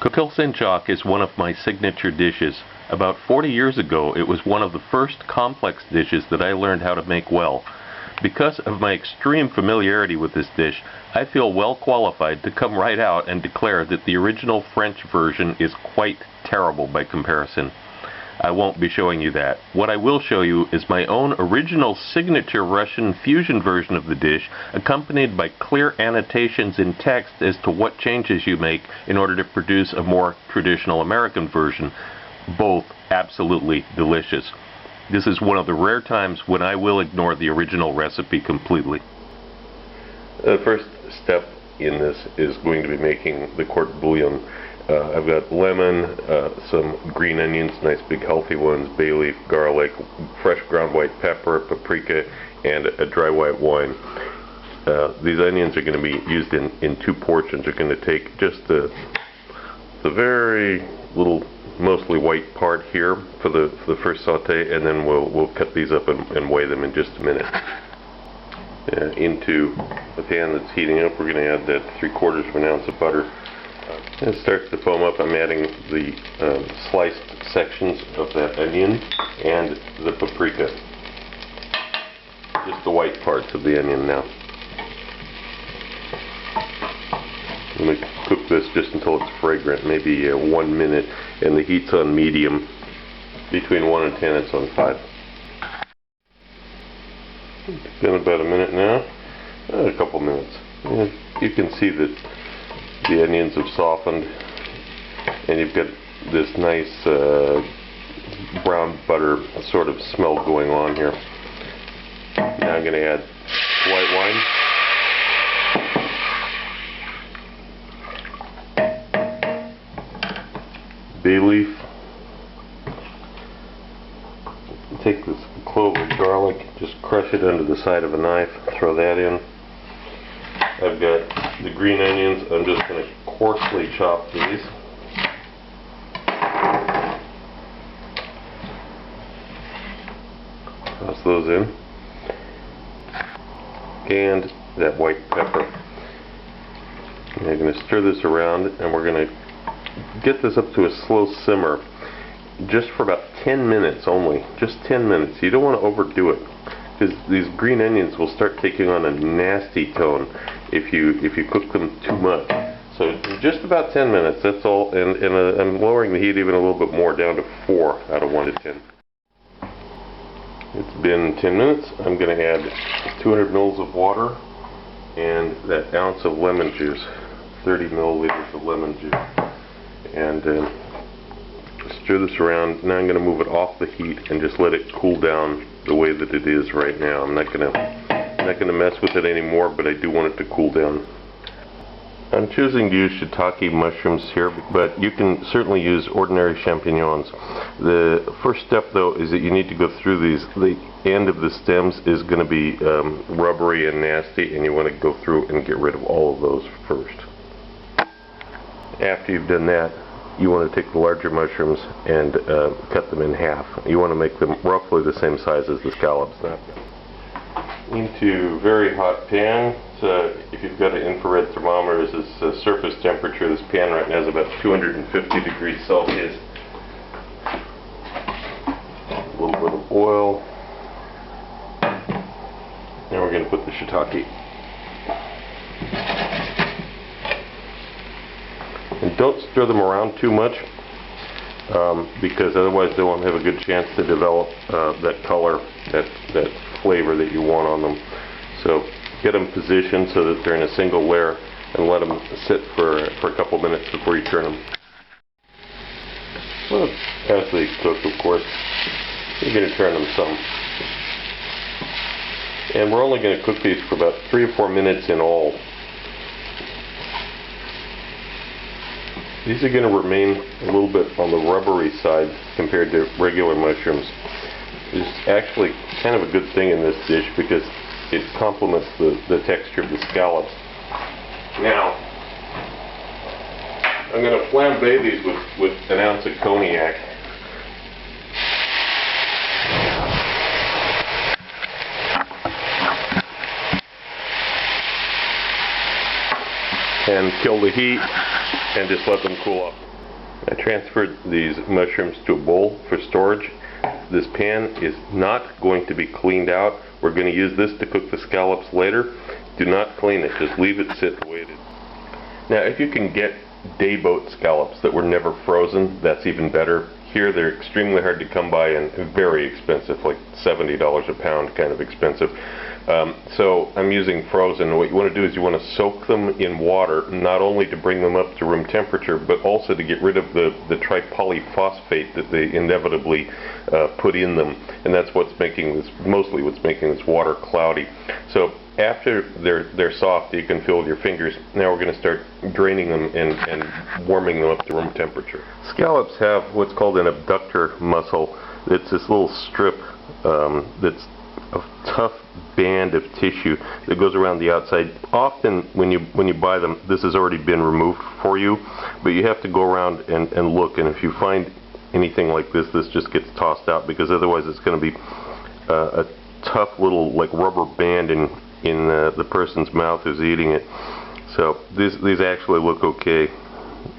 Coquilles and Jacques is one of my signature dishes. About 40 years ago, it was one of the first complex dishes that I learned how to make well. Because of my extreme familiarity with this dish, I feel well qualified to come right out and declare that the original French version is quite terrible by comparison. I won't be showing you that. What I will show you is my own original signature Russian fusion version of the dish, accompanied by clear annotations in text as to what changes you make in order to produce a more traditional American version. Both absolutely delicious. This is one of the rare times when I will ignore the original recipe completely. The first step in this is going to be making the court bouillon. I've got lemon, some green onions, nice big healthy ones, bay leaf, garlic, fresh ground white pepper, paprika, and a dry white wine. These onions are going to be used in two portions. You're going to take just the very little, mostly white part here for the first saute, and then we'll cut these up and weigh them in just a minute. Into a pan that's heating up, we're going to add that 3/4 of an ounce of butter. As it starts to foam up, I'm adding the sliced sections of that onion and the paprika. Just the white parts of the onion now. I'm going to cook this just until it's fragrant, maybe 1 minute, and the heat's on medium. Between 1 and 10, it's on 5. It's been about a minute now, a couple minutes. And you can see that the onions have softened, and you've got this nice brown butter sort of smell going on here. Now I'm going to add white wine, bay leaf, take this clove of garlic, just crush it under the side of a knife, throw that in. I've got the green onions. I'm just going to coarsely chop these. Toss those in. And that white pepper. And I'm going to stir this around, and we're going to get this up to a slow simmer just for about 10 minutes only. Just 10 minutes. You don't want to overdo it, because these green onions will start taking on a nasty tone if you cook them too much. So just about 10 minutes, that's all, and I'm lowering the heat even a little bit more, down to 4 out of 1 to 10. It's been 10 minutes. I'm going to add 200 mils of water and that ounce of lemon juice, 30 milliliters of lemon juice, and stir this around. Now I'm going to move it off the heat and just let it cool down the way that it is right now. I'm not going to mess with it anymore, but I do want it to cool down. I'm choosing to use shiitake mushrooms here, but you can certainly use ordinary champignons. The first step, though, is that you need to go through these. The end of the stems is going to be rubbery and nasty, and you want to go through and get rid of all of those first. After you've done that, you want to take the larger mushrooms and cut them in half. You want to make them roughly the same size as the scallops. Into very hot pan. So if you've got an infrared thermometer, this is surface temperature. This pan right now is about 250 degrees Celsius. A little bit of oil. Now we're going to put the shiitake. And don't stir them around too much, because otherwise they won't have a good chance to develop that color, that flavor that you want on them. So get them positioned so that they're in a single layer, and let them sit for a couple minutes before you turn them. Well, as they cook, of course, you're going to turn them some. And we're only going to cook these for about 3 or 4 minutes in all. These are going to remain a little bit on the rubbery side compared to regular mushrooms. It's actually kind of a good thing in this dish because it complements the texture of the scallops. Now, I'm going to flambe these with an ounce of cognac. And kill the heat and just let them cool up. I transferred these mushrooms to a bowl for storage. This pan is not going to be cleaned out. We're going to use this to cook the scallops later. Do not clean it, just leave it sit the way it is. Now if you can get day boat scallops that were never frozen, that's even better. Here they're extremely hard to come by and very expensive, like $70 a pound, kind of expensive. So I'm using frozen. What you want to do is you want to soak them in water, not only to bring them up to room temperature, but also to get rid of the tripolyphosphate that they inevitably put in them. And that's what's making this, mostly what's making this water cloudy. So after they're soft, you can feel with your fingers. Now we're going to start draining them and warming them up to room temperature. Scallops have what's called an abductor muscle. It's this little strip that's a tough band of tissue that goes around the outside. Often when you buy them, this has already been removed for you, but you have to go around and look, and if you find anything like this just gets tossed out, because otherwise it's going to be a tough little like rubber band in the person's mouth who's eating it. So these actually look okay,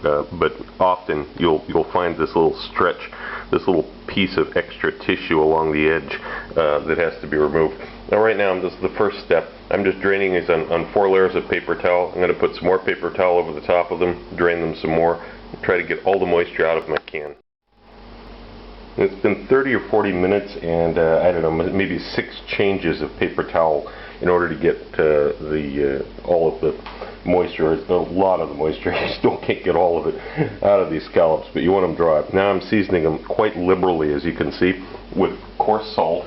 but often you'll find this little stretch, this little piece of extra tissue along the edge that has to be removed. Now right now, this is the first step. I'm just draining these on 4 layers of paper towel. I'm going to put some more paper towel over the top of them, drain them some more, try to get all the moisture out of my can. It's been 30 or 40 minutes, and I don't know, maybe 6 changes of paper towel in order to get all of the moisture, a lot of the moisture. You still can't get all of it out of these scallops, but you want them dry. Now I'm seasoning them quite liberally, as you can see, with coarse salt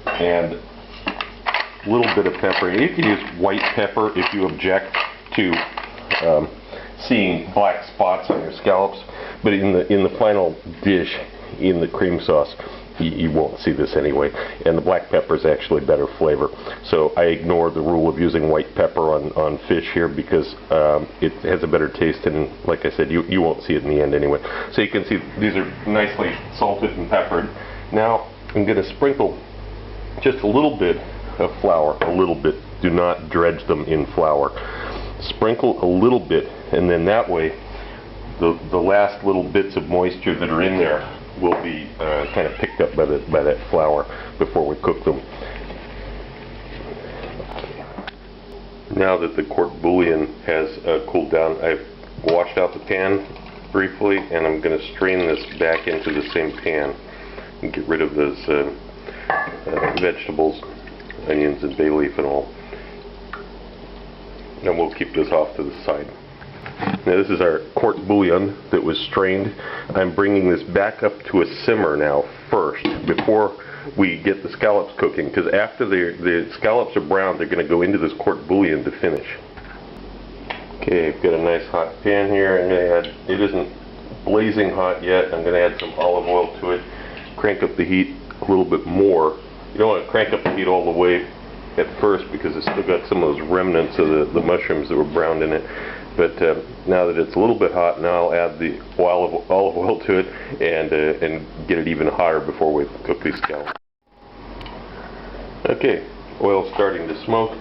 and a little bit of pepper. And you can use white pepper if you object to seeing black spots on your scallops, but in the final dish, in the cream sauce, you won't see this anyway, and the black pepper is actually better flavor. So I ignore the rule of using white pepper on fish here because it has a better taste, and like I said, you won't see it in the end anyway. So you can see these are nicely salted and peppered. Now I'm going to sprinkle just a little bit of flour, a little bit. Do not dredge them in flour. Sprinkle a little bit, and then that way the last little bits of moisture that are in there will be kind of picked up by that flour before we cook them. Now that the court bouillon has cooled down, I've washed out the pan briefly, and I'm going to strain this back into the same pan and get rid of those vegetables, onions and bay leaf and all. And we'll keep this off to the side. Now this is our court bouillon that was strained. I'm bringing this back up to a simmer now first before we get the scallops cooking, because after the scallops are brown, they're going to go into this court bouillon to finish. Okay, I've got a nice hot pan here. I'm going to add, it isn't blazing hot yet, I'm going to add some olive oil to it, crank up the heat a little bit more. You don't want to crank up the heat all the way at first because it's still got some of those remnants of the mushrooms that were browned in it. But now that it's a little bit hot, now I'll add the olive oil to it and get it even hotter before we cook these scallops. Okay, oil's starting to smoke.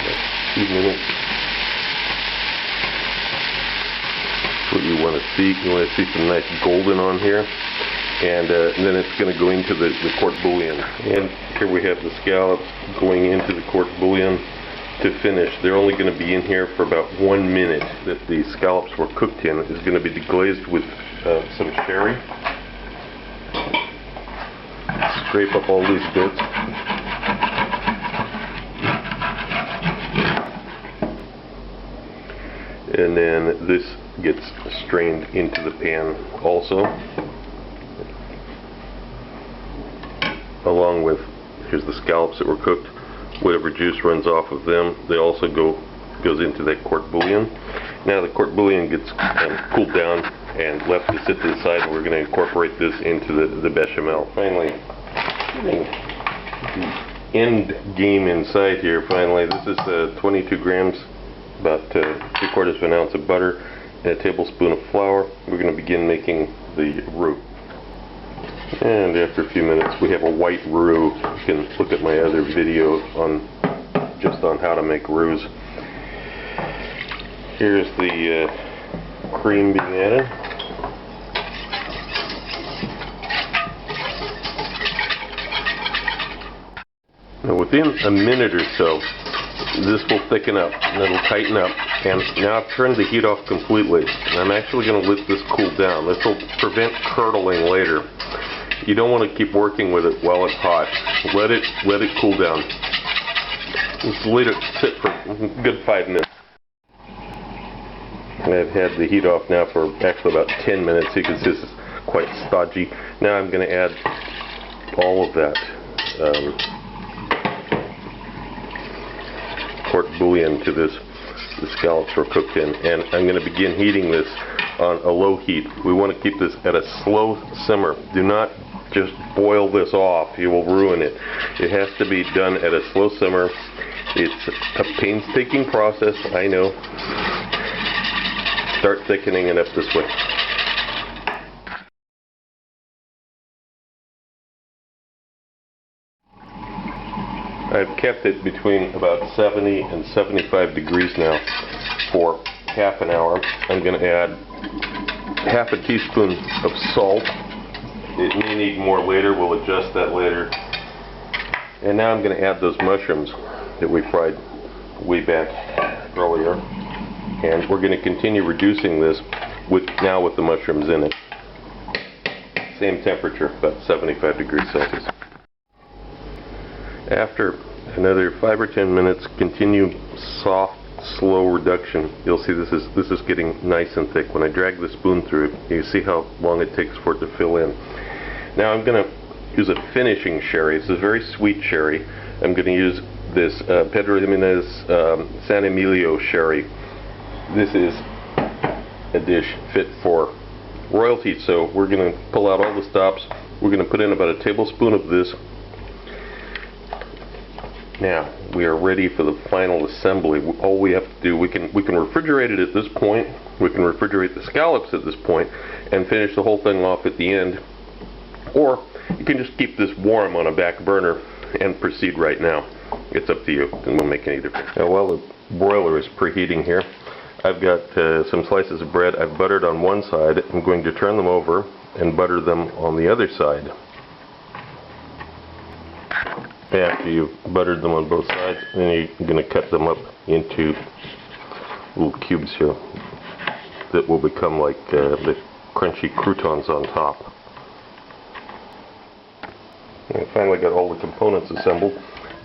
About 2 minutes. That's what you want to see. You want to see some nice golden on here. And then it's going to go into the court bouillon. And here we have the scallops going into the court bouillon to finish. They're only going to be in here for about 1 minute that the scallops were cooked in. It's going to be deglazed with some sherry. Scrape up all these bits. And then this gets strained into the pan also, along with, here's the scallops that were cooked. Whatever juice runs off of them, they also goes into that court bouillon. Now the court bouillon gets cooled down and left to sit to the side, and we're going to incorporate this into the bechamel. Finally, getting the end game inside here. Finally, this is 22 grams, about 3/4 of an ounce of butter, and a tablespoon of flour. We're going to begin making the roux. And after a few minutes, we have a white roux. You can look at my other video on how to make roux. Here's the cream being added. Now within a minute or so, this will thicken up and it'll tighten up. And now I've turned the heat off completely. And I'm actually going to let this cool down. This will prevent curdling later. You don't want to keep working with it while it's hot. Let it cool down. Just let it sit for a good 5 minutes. I've had the heat off now for actually about 10 minutes. You can see this is quite stodgy. Now I'm going to add all of that pork bouillon to this. The scallops were cooked in, and I'm going to begin heating this on a low heat. We want to keep this at a slow simmer. Do not just boil this off. You will ruin it. It has to be done at a slow simmer. It's a painstaking process, I know. Start thickening it up this way. I've kept it between about 70 and 75 degrees now for half an hour. I'm going to add half a teaspoon of salt. It may need more later. We'll adjust that later. And now I'm going to add those mushrooms that we fried way back earlier. And we're going to continue reducing this now with the mushrooms in it. Same temperature, about 75 degrees Celsius. After another 5 or 10 minutes, continue soft, slow reduction. You'll see this is getting nice and thick. When I drag the spoon through it, you see how long it takes for it to fill in. Now I'm going to use a finishing sherry. It's a very sweet sherry. I'm going to use this Pedro Jimenez San Emilio sherry. This is a dish fit for royalty, so we're going to pull out all the stops. We're going to put in about a tablespoon of this. Now we are ready for the final assembly. All we have to do, we can refrigerate it at this point. We can refrigerate the scallops at this point and finish the whole thing off at the end. Or you can just keep this warm on a back burner and proceed right now. It's up to you. It won't make any difference. Now while the broiler is preheating here, I've got some slices of bread. I've buttered on one side. I'm going to turn them over and butter them on the other side. After you've buttered them on both sides, then you're going to cut them up into little cubes here that will become like the crunchy croutons on top. And I finally got all the components assembled.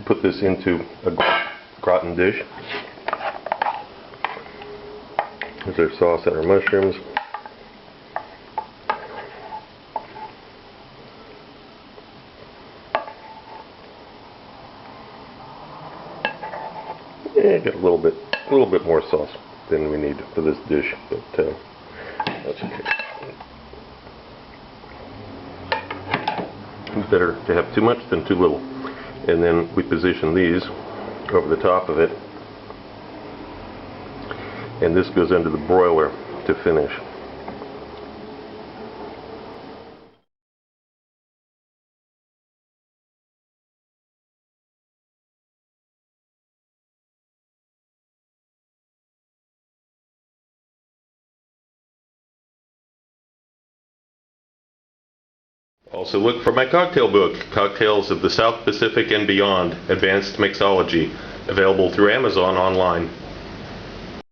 Put this into a gratin dish. There's our sauce and our mushrooms. Yeah, got a little bit more sauce than we need for this dish, but that's okay. Better to have too much than too little. And then we position these over the top of it, and this goes into the broiler to finish. Also look for my cocktail book, Cocktails of the South Pacific and Beyond, Advanced Mixology, available through Amazon online.